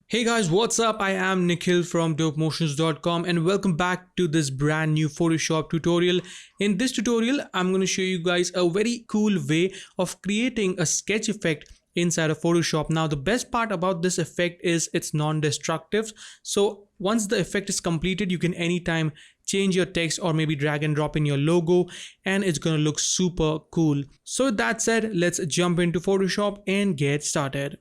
Hey guys, what's up? I am Nikhil from 𝗕𝗲𝗺𝗠𝗏𝑠.com and welcome back to this brand new Photoshop tutorial. In this tutorial, I'm going to show you guys a very cool way of creating a sketch effect inside of Photoshop. Now, the best part about this effect is it's non-destructive. So once the effect is completed, you can anytime change your text or maybe drag and drop in your logo and it's going to look super cool. So with that said, let's jump into Photoshop and get started.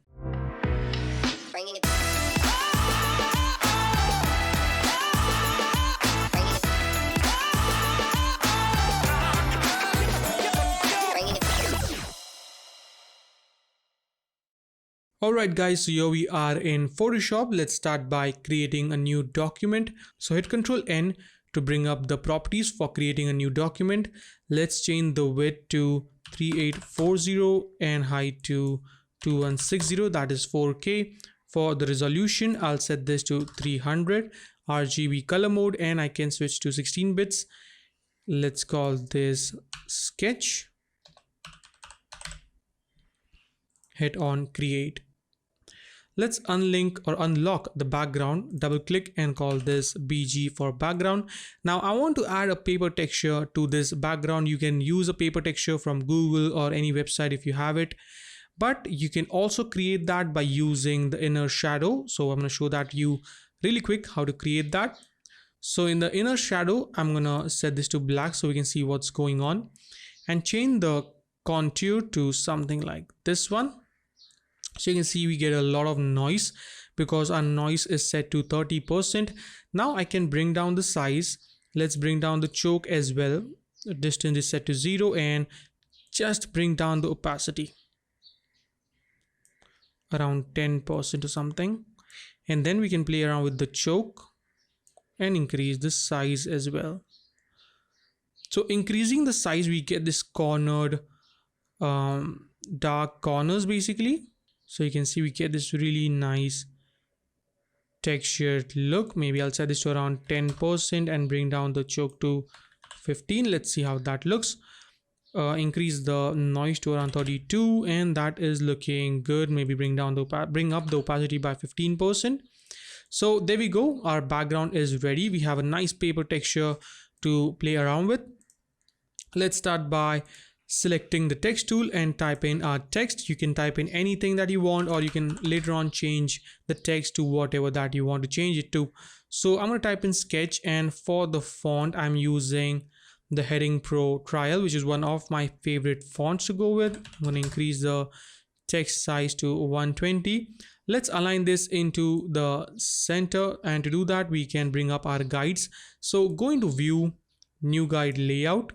Alright guys, so here we are in Photoshop. Let's start by creating a new document. So hit Ctrl N to bring up the properties for creating a new document. Let's change the width to 3840 and height to 2160, that is 4K. For the resolution, I'll set this to 300 RGB color mode and I can switch to 16 bits. Let's call this sketch. Hit on create. Let's unlink or unlock the background, double click and call this BG for background. Now I want to add a paper texture to this background. You can use a paper texture from Google or any website if you have it, but you can also create that by using the inner shadow. So I'm going to show that to you really quick how to create that. So in the inner shadow, I'm going to set this to black so we can see what's going on and change the contour to something like this one. So you can see we get a lot of noise because our noise is set to 30%. Now I can bring down the size. Let's bring down the choke as well. The distance is set to 0 and just bring down the opacity around 10% or something. And then we can play around with the choke and increase the size as well. So increasing the size, we get this cornered dark corners basically. So you can see we get this really nice textured look. Maybe I'll set this to around 10% and bring down the choke to 15. Let's see how that looks. Increase the noise to around 32 and that is looking good. Maybe bring up the opacity by 15%. So there we go. Our background is ready. We have a nice paper texture to play around with. Let's start by selecting the text tool and type in our text. You can type in anything that you want or you can later on change the text to whatever that you want to change it to. So I'm going to type in sketch and for the font I'm using the Heading Pro Trial, which is one of my favorite fonts to go with. I'm going to increase the text size to 120. Let's align this into the center and to do that we can bring up our guides. So go into view, new guide layout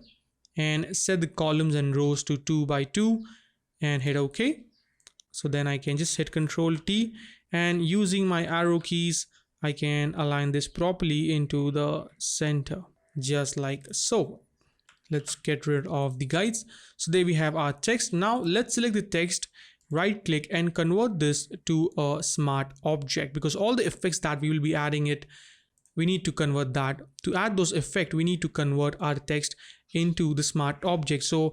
and set the columns and rows to 2 by 2 and hit OK. So then I can just hit Ctrl T and using my arrow keys I can align this properly into the center just like so. Let's get rid of the guides. So there we have our text. Now let's select the text, right click and convert this to a smart object because all the effects that we will be adding it, we need to convert that. To add those effects, we need to convert our text into the smart object. So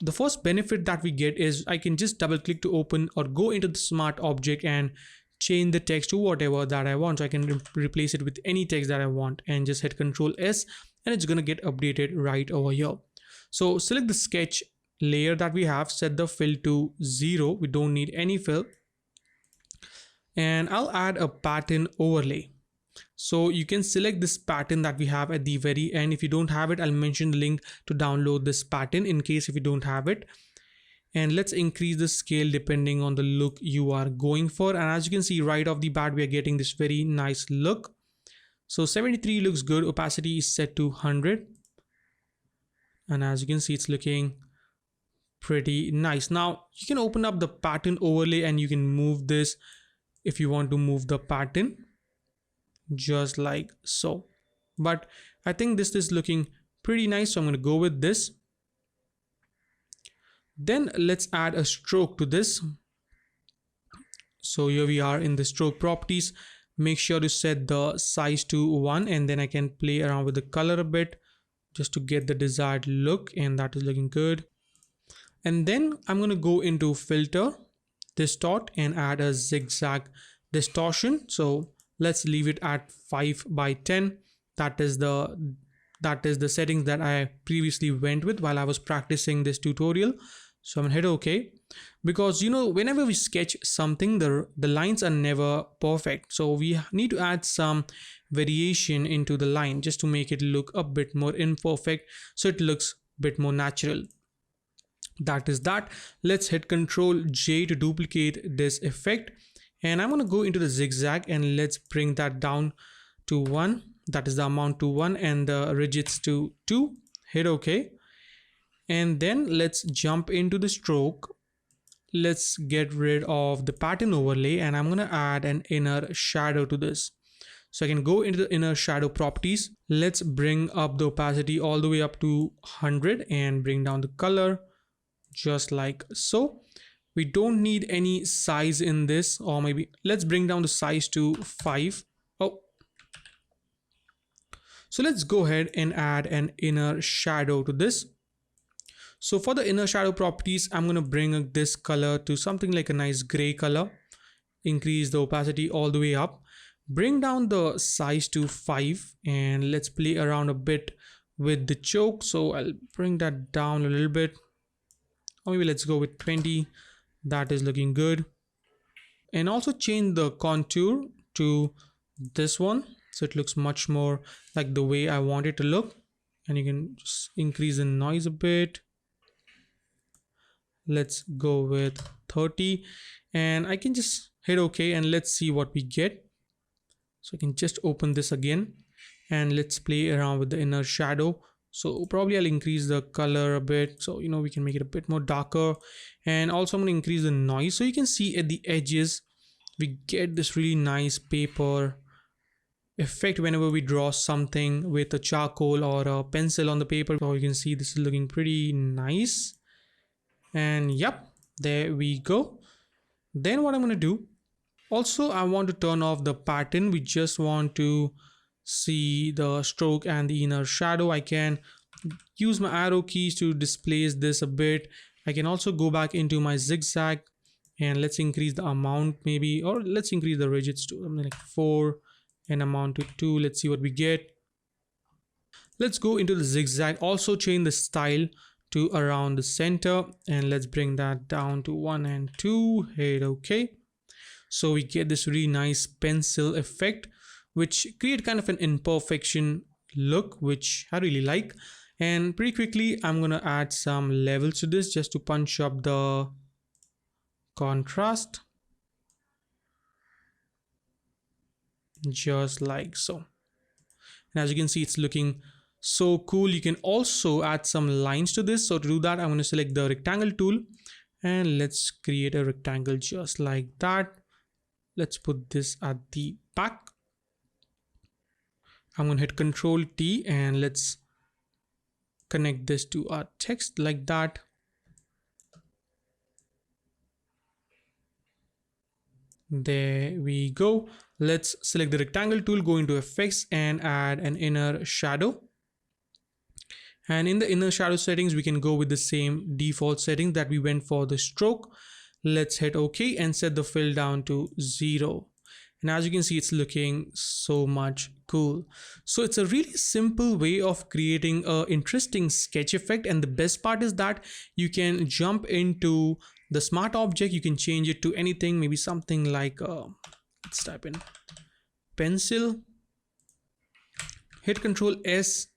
the first benefit that we get is I can just double click to open or go into the smart object and change the text to whatever that I want. So I can replace it with any text that I want and just hit Ctrl S and it's going to get updated right over here. So select the sketch layer that we have, set the fill to 0. We don't need any fill. And I'll add a pattern overlay. So you can select this pattern that we have at the very end. If you don't have it, I'll mention the link to download this pattern in case if you don't have it. And let's increase the scale depending on the look you are going for. And as you can see right off the bat, we are getting this very nice look. So 73 looks good. Opacity is set to 100. And as you can see, it's looking pretty nice. Now you can open up the pattern overlay and you can move this if you want to move the pattern just like so. But I think this is looking pretty nice, so I'm going to go with this. Then let's add a stroke to this. So here we are in the stroke properties. Make sure to set the size to 1 and then I can play around with the color a bit just to get the desired look, and that is looking good. And then I'm going to go into filter, distort, and add a zigzag distortion. So let's leave it at 5/10. That is the settings that I previously went with while I was practicing this tutorial. So I'm gonna hit OK, because whenever we sketch something, the lines are never perfect, so we need to add some variation into the line just to make it look a bit more imperfect, so it looks a bit more natural. That is that. Let's hit Ctrl J to duplicate this effect, and I'm going to go into the zigzag and let's bring that down to 1. That is the amount to 1 and the ridges to 2. Hit OK, and then let's jump into the stroke. Let's get rid of the pattern overlay, and I'm going to add an inner shadow to this. So I can go into the inner shadow properties. Let's bring up the opacity all the way up to 100 and bring down the color just like so. We don't need any size in this, or maybe let's bring down the size to 5. Oh, so let's go ahead and add an inner shadow to this. So for the inner shadow properties, I'm going to bring this color to something like a nice gray color, increase the opacity all the way up, bring down the size to 5, and let's play around a bit with the choke. So I'll bring that down a little bit, or maybe let's go with 20. That is looking good. And also change the contour to this one, so it looks much more like the way I want it to look. And you can just increase the noise a bit. Let's go with 30, and I can just hit OK, and let's see what we get. So I can just open this again and let's play around with the inner shadow. So probably I'll increase the color a bit, so we can make it a bit more darker. And also I'm going to increase the noise, so you can see at the edges we get this really nice paper effect whenever we draw something with a charcoal or a pencil on the paper. So you can see this is looking pretty nice. And yep, there we go. Then what I'm going to do, also I want to turn off the pattern. We just want to see the stroke and the inner shadow. I can use my arrow keys to displace this a bit. I can also go back into my zigzag and let's increase the amount maybe, or let's increase the ridges to something like 4 and amount to 2. Let's see what we get. Let's go into the zigzag, also change the style to around the center, and let's bring that down to 1 and 2. Hit OK. So we get this really nice pencil effect, which create kind of an imperfection look, which I really like. And pretty quickly I'm gonna add some levels to this just to punch up the contrast, just like so. And as you can see, it's looking so cool. You can also add some lines to this. So to do that, I'm going to select the rectangle tool and let's create a rectangle just like that. Let's put this at the back. I'm going to hit Ctrl T and let's connect this to our text like that. There we go. Let's select the rectangle tool, go into effects and add an inner shadow. And in the inner shadow settings, we can go with the same default setting that we went for the stroke. Let's hit OK and set the fill down to 0. And as you can see, it's looking so much cool. So it's a really simple way of creating an interesting sketch effect. And the best part is that you can jump into the smart object. You can change it to anything, maybe something like, let's type in pencil, hit Ctrl S,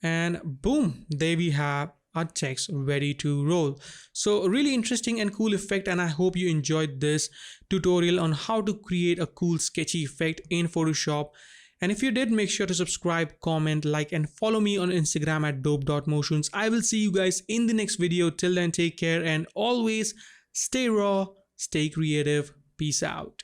and boom, there we have our text ready to roll. So a really interesting and cool effect, and I hope you enjoyed this tutorial on how to create a cool sketchy effect in Photoshop. And if you did, make sure to subscribe, comment, like, and follow me on Instagram at dope.motions. I will see you guys in the next video. Till then, take care and always stay raw, stay creative. Peace out.